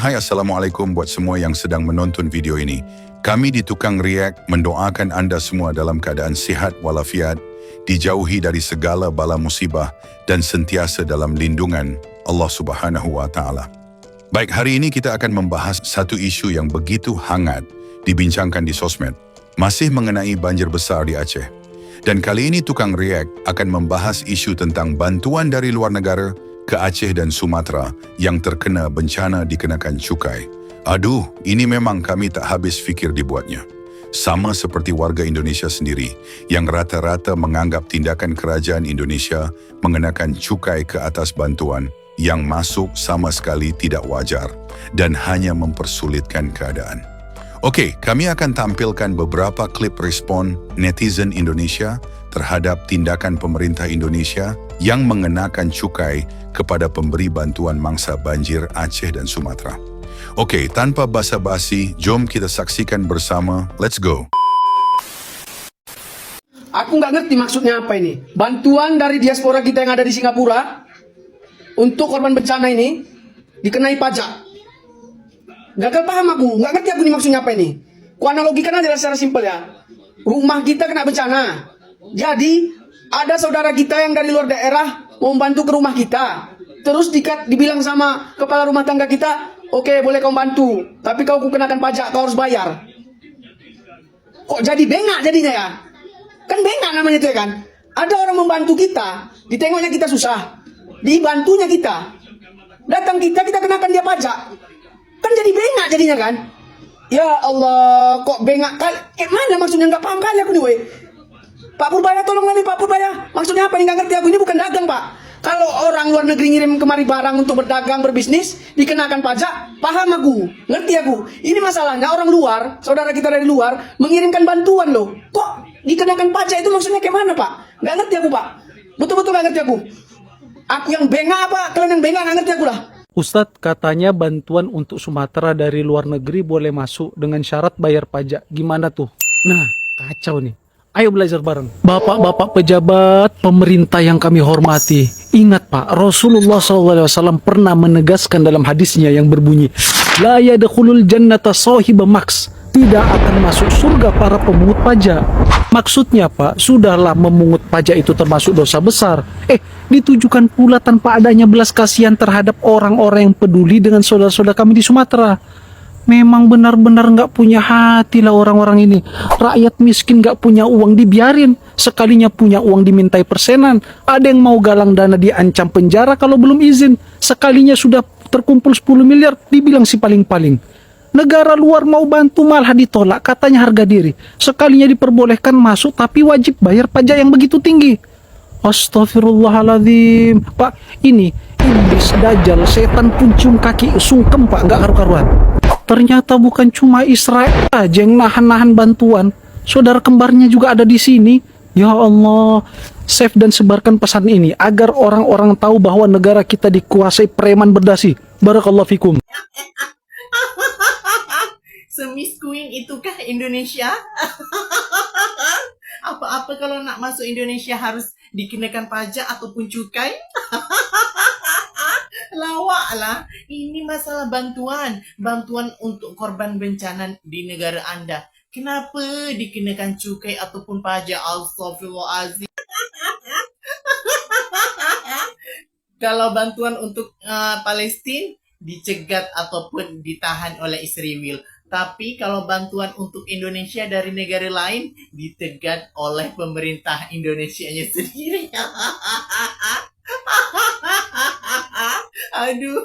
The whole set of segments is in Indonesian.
Hai, Assalamualaikum buat semua yang sedang menonton video ini. Kami di Tukang React mendoakan anda semua dalam keadaan sihat walafiat, dijauhi dari segala bala musibah dan sentiasa dalam lindungan Allah Subhanahu wa Ta'ala. Baik, hari ini kita akan membahas satu isu yang begitu hangat dibincangkan di sosmed, masih mengenai banjir besar di Aceh. Dan kali ini Tukang React akan membahas isu tentang bantuan dari luar negara ke Aceh dan Sumatera yang terkena bencana dikenakan cukai. Aduh, ini memang kami tak habis fikir dibuatnya. Sama seperti warga Indonesia sendiri yang rata-rata menganggap tindakan kerajaan Indonesia mengenakan cukai ke atas bantuan yang masuk sama sekali tidak wajar dan hanya mempersulitkan keadaan. Okey, kami akan tampilkan beberapa klip respon netizen Indonesia terhadap tindakan pemerintah Indonesia yang mengenakan cukai kepada pemberi bantuan mangsa banjir Aceh dan Sumatera. Okey, tanpa basa-basi, jom kita saksikan bersama. Let's go. Aku nggak ngerti maksudnya apa ini. Bantuan dari diaspora kita yang ada di Singapura untuk korban bencana ini dikenai pajak. Gagal paham aku, nggak ngerti aku ini maksudnya apa ini. Ku analogikan aja secara simpel ya. Rumah kita kena bencana. Jadi ada saudara kita yang dari luar daerah mau membantu ke rumah kita. Terus dibilang sama kepala rumah tangga kita, oke, boleh kau bantu, tapi kau kenakan pajak, kau harus bayar. Kok jadi bengak jadinya ya? Kan bengak namanya itu ya kan? Ada orang membantu kita, ditengoknya kita susah, dibantunya kita. Datang kita kenakan dia pajak. Kan jadi bengak jadinya kan? Ya Allah, kok bengak kali? Mana maksudnya, nggak paham kali aku nih weh. Pak Purbaya, tolonglah nih Pak Purbaya. Maksudnya apa? Ini nggak ngerti aku. Ini bukan dagang Pak. Kalau orang luar negeri ngirim kemari barang untuk berdagang, berbisnis, dikenakan pajak, paham aku, ngerti aku. Ini masalahnya orang luar, saudara kita dari luar, mengirimkan bantuan loh. Kok dikenakan pajak itu maksudnya kayak mana Pak? Nggak ngerti aku Pak. Betul-betul nggak ngerti aku. Aku yang bengak apa? Kalian yang bengak, nggak ngerti aku lah. Ustadz, katanya bantuan untuk Sumatera dari luar negeri boleh masuk dengan syarat bayar pajak. Gimana tuh? Nah, kacau nih. Ayo belajar bareng. Bapak-bapak pejabat pemerintah yang kami hormati. Ingat Pak, Rasulullah SAW pernah menegaskan dalam hadisnya yang berbunyi, La yadkhulul jannata sahiba maks. Tidak akan masuk surga para pemungut pajak. Maksudnya Pak, sudahlah memungut pajak itu termasuk dosa besar. Ditujukan pula tanpa adanya belas kasihan terhadap orang-orang yang peduli dengan saudara-saudara kami di Sumatera. Memang benar-benar nggak punya hati lah orang-orang ini. Rakyat miskin nggak punya uang dibiarin. Sekalinya punya uang dimintai persenan. Ada yang mau galang dana diancam penjara kalau belum izin. Sekalinya sudah terkumpul 10 miliar dibilang si paling-paling. Negara luar mau bantu malah ditolak, katanya harga diri. Sekalinya diperbolehkan masuk tapi wajib bayar pajak yang begitu tinggi. Astagfirullahaladzim. Pak, ini iblis, dajjal, setan pun cium kaki sungkem Pak, nggak karu-karuan. Ternyata bukan cuma Israel aja yang nahan-nahan bantuan. Saudara kembarnya juga ada di sini. Ya Allah, save dan sebarkan pesan ini agar orang-orang tahu bahwa negara kita dikuasai preman berdasi. Barakallahu fikum. Semiskuin itukah Indonesia? Apa-apa kalau nak masuk Indonesia harus dikenakan pajak ataupun cukai? Lawak lah. Ini masalah bantuan untuk korban bencana di negara Anda. Kenapa dikenakan cukai ataupun pajak? Astagfirullahaladzim. Kalau bantuan untuk Palestina dicegat ataupun ditahan oleh Israel. Tapi kalau bantuan untuk Indonesia dari negara lain ditegat oleh pemerintah Indonesianya sendiri. Aduh.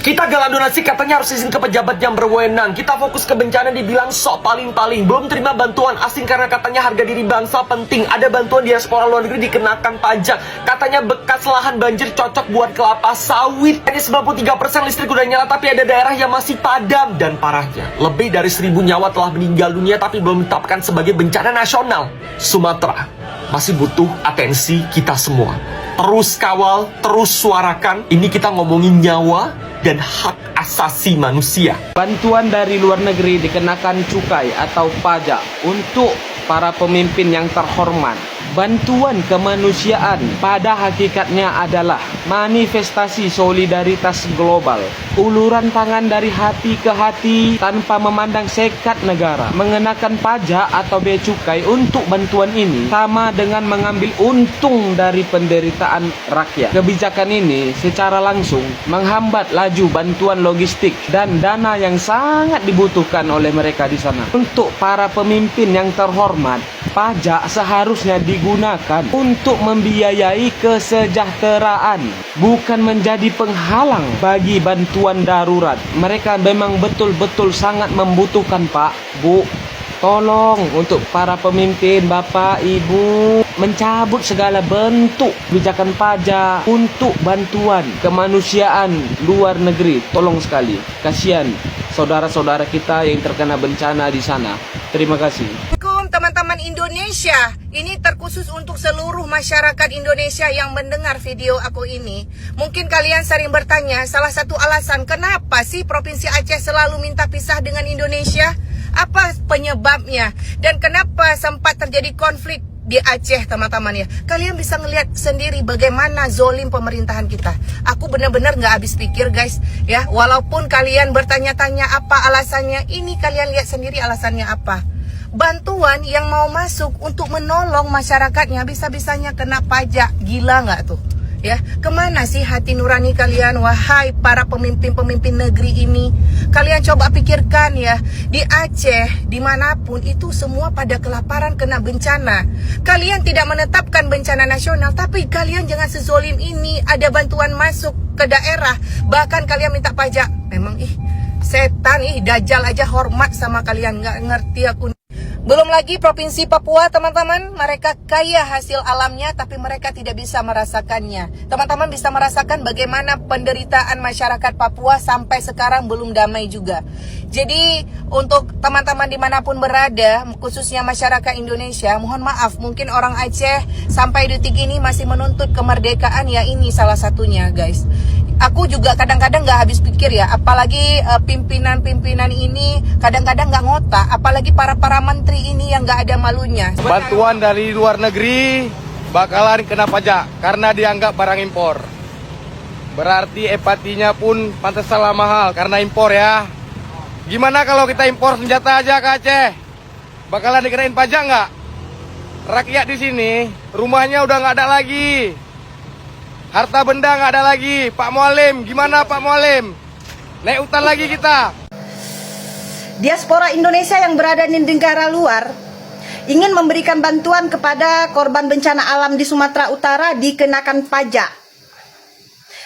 Kita galang donasi katanya harus izin ke pejabat yang berwenang. Kita fokus ke bencana dibilang sok paling-paling. Belum terima bantuan asing karena katanya harga diri bangsa penting. Ada bantuan diaspora luar negeri dikenakan pajak. Katanya bekas lahan banjir cocok buat kelapa sawit. Hanya 93% listrik udah nyala tapi ada daerah yang masih padam. Dan parahnya, lebih dari 1.000 nyawa telah meninggal dunia tapi belum ditetapkan sebagai bencana nasional. Sumatera masih butuh atensi kita semua. Terus kawal, terus suarakan. Ini kita ngomongin nyawa dan hak asasi manusia. Bantuan dari luar negeri dikenakan cukai atau pajak untuk para pemimpin yang terhormat Bantuan kemanusiaan pada hakikatnya adalah manifestasi solidaritas global. Uluran tangan dari hati ke hati tanpa memandang sekat negara. Mengenakan pajak atau bea cukai untuk bantuan ini sama dengan mengambil untung dari penderitaan rakyat. Kebijakan ini secara langsung menghambat laju bantuan logistik dan dana yang sangat dibutuhkan oleh mereka di sana. Untuk para pemimpin yang terhormat, pajak seharusnya digunakan untuk membiayai kesejahteraan, bukan menjadi penghalang bagi bantuan darurat. Mereka memang betul-betul sangat membutuhkan, Pak, Bu. Tolong untuk para pemimpin, Bapak, Ibu, mencabut segala bentuk kebijakan pajak untuk bantuan kemanusiaan luar negeri. Tolong sekali. Kasihan saudara-saudara kita yang terkena bencana di sana. Terima kasih. Assalamualaikum teman-teman Indonesia. Ini terkhusus untuk seluruh masyarakat Indonesia yang mendengar video aku ini. Mungkin kalian sering bertanya, salah satu alasan kenapa sih Provinsi Aceh selalu minta pisah dengan Indonesia? Apa penyebabnya? Dan kenapa sempat terjadi konflik di Aceh, teman-teman ya? Kalian bisa ngelihat sendiri bagaimana zolim pemerintahan kita. Aku benar-benar nggak habis pikir, guys, ya. Walaupun kalian bertanya-tanya apa alasannya, ini kalian lihat sendiri alasannya apa. Bantuan yang mau masuk untuk menolong masyarakatnya bisa-bisanya kena pajak. Gila nggak tuh? Ya, kemana sih hati nurani kalian, wahai para pemimpin-pemimpin negeri ini? Kalian coba pikirkan ya, di Aceh, dimanapun itu semua pada kelaparan kena bencana. Kalian tidak menetapkan bencana nasional, tapi kalian jangan sezolim ini. Ada bantuan masuk ke daerah, bahkan kalian minta pajak. Memang setan, dajjal aja hormat sama kalian, nggak ngerti aku. Belum lagi Provinsi Papua, teman-teman, mereka kaya hasil alamnya tapi mereka tidak bisa merasakannya. Teman-teman bisa merasakan bagaimana penderitaan masyarakat Papua sampai sekarang belum damai juga. Jadi untuk teman-teman dimanapun berada, khususnya masyarakat Indonesia, mohon maaf, mungkin orang Aceh sampai detik ini masih menuntut kemerdekaan, ya ini salah satunya, guys. Aku juga kadang-kadang nggak habis pikir ya, apalagi pimpinan-pimpinan ini kadang-kadang nggak ngotak, apalagi para menteri ini yang nggak ada malunya. Bantuan dari luar negeri bakalan kena pajak karena dianggap barang impor. Berarti empatinya pun pantaslah mahal karena impor ya. Gimana kalau kita impor senjata aja ke Aceh? Bakalan dikenain pajak nggak? Rakyat di sini rumahnya udah nggak ada lagi. Harta benda nggak ada lagi. Pak Mualim, gimana Pak Mualim? Naik utang lagi kita. Diaspora Indonesia yang berada di negara luar ingin memberikan bantuan kepada korban bencana alam di Sumatera Utara dikenakan pajak.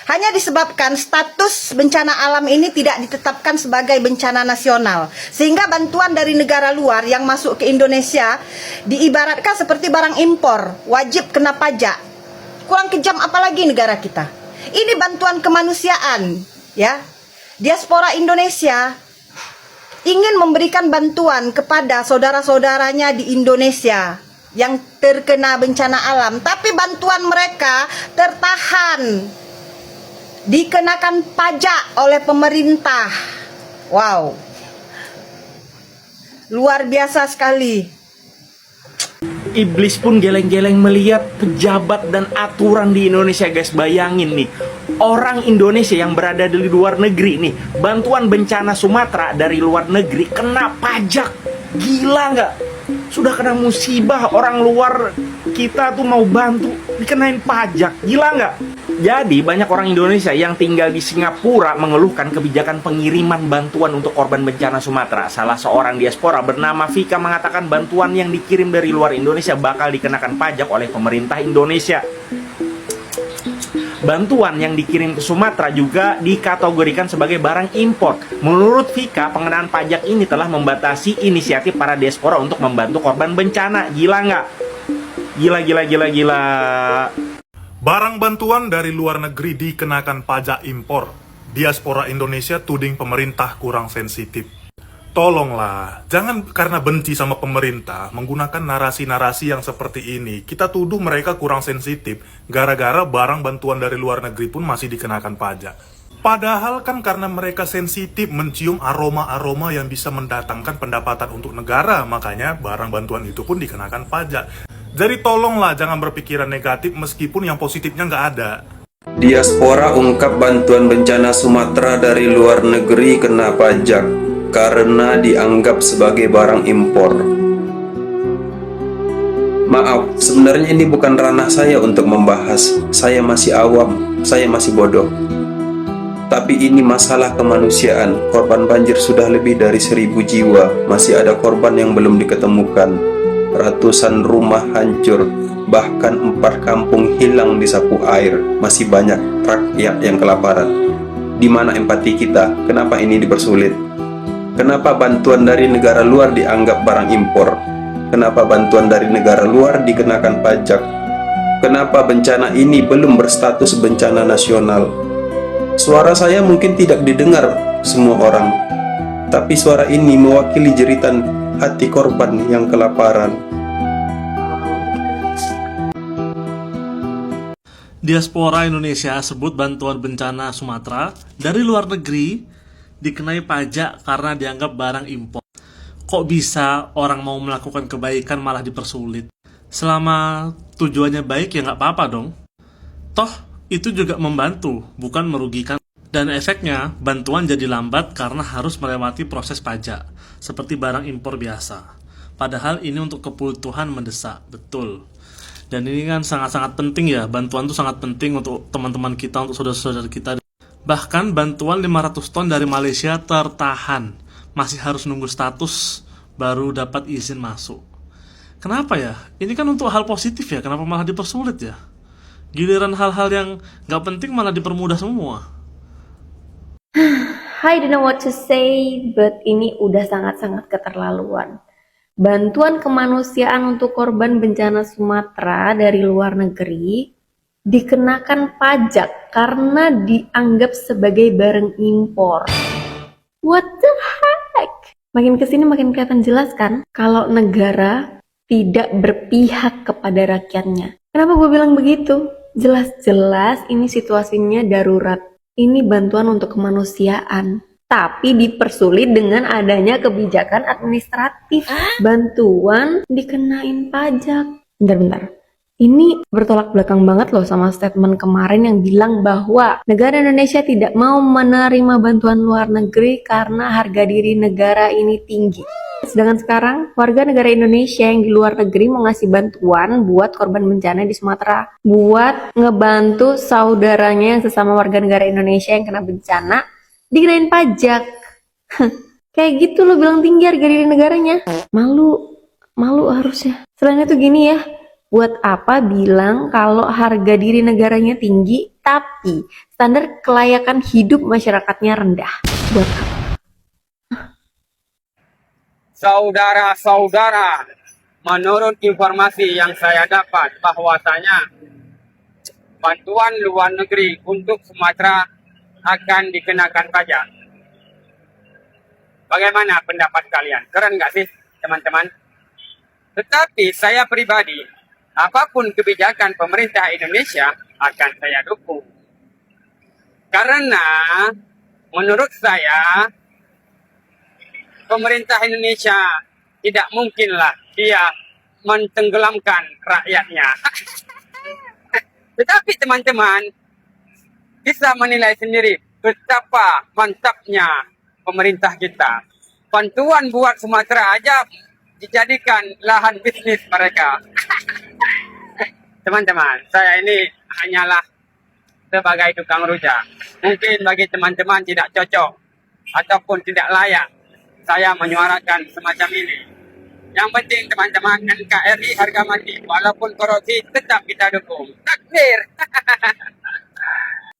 Hanya disebabkan status bencana alam ini tidak ditetapkan sebagai bencana nasional. Sehingga bantuan dari negara luar yang masuk ke Indonesia diibaratkan seperti barang impor, wajib kena pajak. Kurang kejam apalagi negara kita. Ini bantuan kemanusiaan, ya. Diaspora Indonesia ingin memberikan bantuan kepada saudara-saudaranya di Indonesia yang terkena bencana alam, tapi bantuan mereka tertahan, dikenakan pajak oleh pemerintah. Wow, luar biasa sekali. Iblis pun geleng-geleng melihat pejabat dan aturan di Indonesia, guys. Bayangin nih, orang Indonesia yang berada di luar negeri nih, bantuan bencana Sumatera dari luar negeri kena pajak. Gila nggak? Sudah kena musibah, orang luar kita tuh mau bantu dikenain pajak. Gila nggak? Jadi banyak orang Indonesia yang tinggal di Singapura mengeluhkan kebijakan pengiriman bantuan untuk korban bencana Sumatera. Salah seorang diaspora bernama Vika mengatakan bantuan yang dikirim dari luar Indonesia bakal dikenakan pajak oleh pemerintah Indonesia. Bantuan yang dikirim ke Sumatera juga dikategorikan sebagai barang impor. Menurut Vika, pengenaan pajak ini telah membatasi inisiatif para diaspora untuk membantu korban bencana. Gila nggak? Gila. Barang bantuan dari luar negeri dikenakan pajak impor. Diaspora Indonesia tuding pemerintah kurang sensitif. Tolonglah, jangan karena benci sama pemerintah menggunakan narasi-narasi yang seperti ini. Kita tuduh mereka kurang sensitif gara-gara barang bantuan dari luar negeri pun masih dikenakan pajak. Padahal kan karena mereka sensitif mencium aroma-aroma yang bisa mendatangkan pendapatan untuk negara, makanya barang bantuan itu pun dikenakan pajak. Jadi tolonglah jangan berpikiran negatif meskipun yang positifnya nggak ada. Diaspora ungkap bantuan bencana Sumatera dari luar negeri kena pajak karena dianggap sebagai barang impor. Maaf, sebenarnya ini bukan ranah saya untuk membahas. Saya masih awam, saya masih bodoh. Tapi ini masalah kemanusiaan. Korban banjir sudah lebih dari 1.000 jiwa. Masih ada korban yang belum diketemukan. Ratusan rumah hancur. Bahkan 4 kampung hilang disapu air. Masih banyak rakyat yang kelaparan. Di mana empati kita? Kenapa ini dipersulit? Kenapa bantuan dari negara luar dianggap barang impor? Kenapa bantuan dari negara luar dikenakan pajak? Kenapa bencana ini belum berstatus bencana nasional? Suara saya mungkin tidak didengar semua orang, tapi suara ini mewakili jeritan hati korban yang kelaparan. Diaspora Indonesia sebut bantuan bencana Sumatera dari luar negeri dikenai pajak karena dianggap barang impor. Kok bisa orang mau melakukan kebaikan malah dipersulit? Selama tujuannya baik ya nggak apa-apa dong. Toh itu juga membantu, bukan merugikan. Dan efeknya bantuan jadi lambat karena harus melewati proses pajak, seperti barang impor biasa. Padahal ini untuk kebutuhan mendesak, betul. Dan ini kan sangat-sangat penting ya, bantuan itu sangat penting untuk teman-teman kita, untuk saudara-saudara kita. Bahkan bantuan 500 ton dari Malaysia tertahan. Masih harus nunggu status baru dapat izin masuk. Kenapa ya? Ini kan untuk hal positif ya, kenapa malah dipersulit ya? Giliran hal-hal yang gak penting malah dipermudah semua. I don't know what to say, but ini udah sangat-sangat keterlaluan. Bantuan kemanusiaan untuk korban bencana Sumatera dari luar negeri dikenakan pajak karena dianggap sebagai barang impor. What the heck? Makin kesini makin kelihatan jelas kan kalau negara tidak berpihak kepada rakyatnya. Kenapa gue bilang begitu? Jelas-jelas ini situasinya darurat. Ini bantuan untuk kemanusiaan. Tapi dipersulit dengan adanya kebijakan administratif. Bantuan dikenain pajak. Bentar-bentar. Ini bertolak belakang banget loh sama statement kemarin yang bilang bahwa negara Indonesia tidak mau menerima bantuan luar negeri karena harga diri negara ini tinggi. Sedangkan sekarang warga negara Indonesia yang di luar negeri mau ngasih bantuan buat korban bencana di Sumatera, buat ngebantu saudaranya yang sesama warga negara Indonesia yang kena bencana, dikenain pajak. Kayak gitu lo bilang tinggi harga diri negaranya. Malu harusnya. Selain itu gini ya, buat apa bilang kalau harga diri negaranya tinggi tapi standar kelayakan hidup masyarakatnya rendah? Buat apa? Saudara-saudara, menurut informasi yang saya dapat bahwasanya bantuan luar negeri untuk Sumatera akan dikenakan pajak. Bagaimana pendapat kalian? Keren nggak sih teman-teman? Tetapi saya pribadi, apapun kebijakan pemerintah Indonesia akan saya dukung. Karena menurut saya pemerintah Indonesia tidak mungkinlah dia mentenggelamkan rakyatnya. Tetapi teman-teman bisa menilai sendiri betapa mantapnya pemerintah kita. Bantuan buat Sumatera aja dijadikan lahan bisnis mereka. Teman-teman, saya ini hanyalah sebagai tukang rujak. Mungkin bagi teman-teman tidak cocok ataupun tidak layak saya menyuarakan semacam ini. Yang penting teman-teman, NKRI harga mati. Walaupun korupsi tetap kita dukung. Takbir.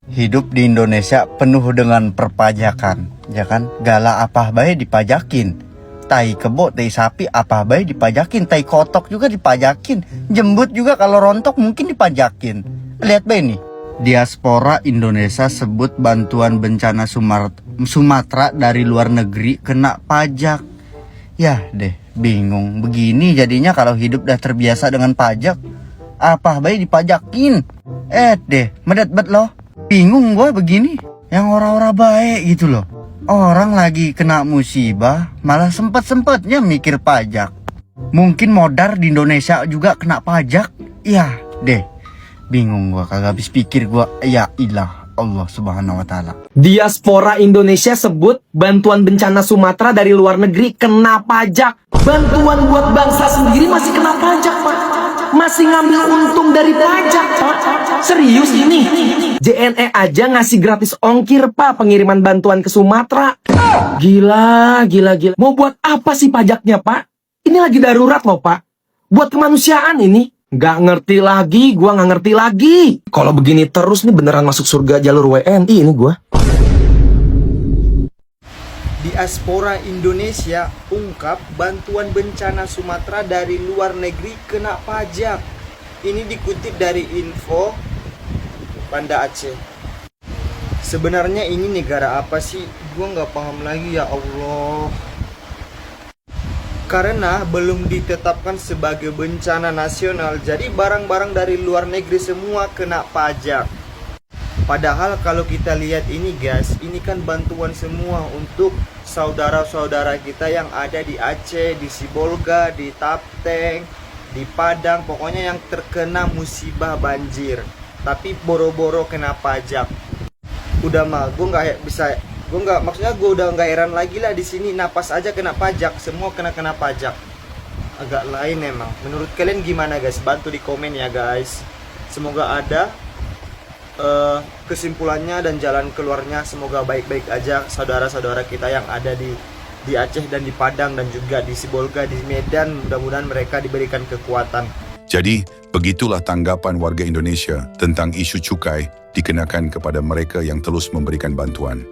Hidup di Indonesia penuh dengan perpajakan, ya kan? Gala apa baik dipajakin. Tai kebo, tai sapi apa baik dipajakin. Tai kotok juga dipajakin. Jembut juga kalau rontok mungkin dipajakin. Lihat baik nih. Diaspora Indonesia sebut bantuan bencana Sumatera dari luar negeri kena pajak. Ya deh, bingung. Begini jadinya kalau hidup udah terbiasa dengan pajak. Apa baik dipajakin? Deh, medet bet loh. Bingung gue begini. Yang ora-ora baik gitu loh. Orang lagi kena musibah malah sempet-sempetnya mikir pajak. Mungkin modar di Indonesia juga kena pajak. Ya deh, bingung gua, kagak habis pikir gua. Ya ilah, Allah subhanahu wa ta'ala. Diaspora Indonesia sebut bantuan bencana Sumatera dari luar negeri kena pajak. Bantuan buat bangsa sendiri masih kena pajak, Pak. Masih ngambil untung dari pajak, Pak. Serius ini? JNE aja ngasih gratis ongkir, Pak, pengiriman bantuan ke Sumatera. Gila. Mau buat apa sih pajaknya, Pak? Ini lagi darurat loh, Pak. Buat kemanusiaan ini. Gua nggak ngerti lagi. Kalau begini terus nih beneran masuk surga jalur WNI ini gua. Diaspora Indonesia ungkap bantuan bencana Sumatera dari luar negeri kena pajak. Ini dikutip dari info Banda Aceh. Sebenarnya ini negara apa sih? Gua nggak paham lagi, ya Allah. Karena belum ditetapkan sebagai bencana nasional, jadi barang-barang dari luar negeri semua kena pajak. Padahal kalau kita lihat ini guys, ini kan bantuan semua untuk saudara-saudara kita yang ada di Aceh, di Sibolga, di Tapteng, di Padang, pokoknya yang terkena musibah banjir. Tapi boro-boro kena pajak. Udah mah, gue udah nggak heran lagi lah di sini, napas aja kena pajak, semua kena pajak. Agak lain emang. Menurut kalian gimana guys? Bantu di komen ya guys. Semoga ada kesimpulannya dan jalan keluarnya. Semoga baik-baik aja saudara-saudara kita yang ada di Aceh dan di Padang dan juga di Sibolga, di Medan. Mudah-mudahan mereka diberikan kekuatan. Jadi, begitulah tanggapan warga Indonesia tentang isu cukai dikenakan kepada mereka yang terus memberikan bantuan.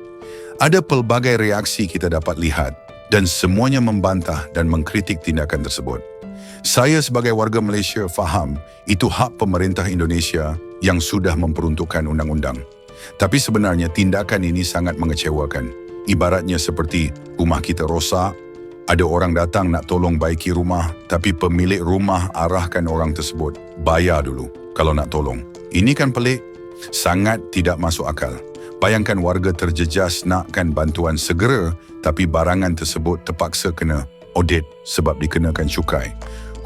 Ada pelbagai reaksi kita dapat lihat dan semuanya membantah dan mengkritik tindakan tersebut. Saya sebagai warga Malaysia faham itu hak pemerintah Indonesia yang sudah memperuntukkan undang-undang. Tapi sebenarnya tindakan ini sangat mengecewakan. Ibaratnya seperti rumah kita rosak, ada orang datang nak tolong baiki rumah, tapi pemilik rumah arahkan orang tersebut, bayar dulu kalau nak tolong. Ini kan pelik, sangat tidak masuk akal. Bayangkan warga terjejas nakkan bantuan segera, tapi barangan tersebut terpaksa kena audit sebab dikenakan cukai.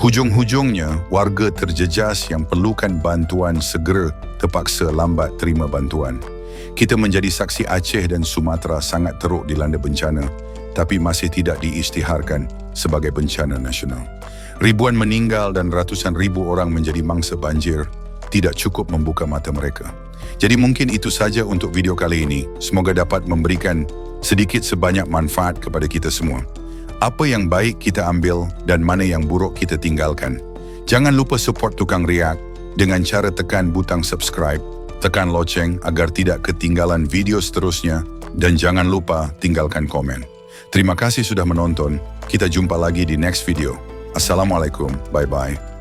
Hujung-hujungnya, warga terjejas yang perlukan bantuan segera terpaksa lambat terima bantuan. Kita menjadi saksi Aceh dan Sumatera sangat teruk dilanda bencana, tapi masih tidak diisytiharkan sebagai bencana nasional. Ribuan meninggal dan ratusan ribu orang menjadi mangsa banjir tidak cukup membuka mata mereka. Jadi mungkin itu saja untuk video kali ini. Semoga dapat memberikan sedikit sebanyak manfaat kepada kita semua. Apa yang baik kita ambil dan mana yang buruk kita tinggalkan. Jangan lupa support Tukang Riak dengan cara tekan butang subscribe, tekan loceng agar tidak ketinggalan video seterusnya, dan jangan lupa tinggalkan komen. Terima kasih sudah menonton. Kita jumpa lagi di next video. Assalamualaikum. Bye-bye.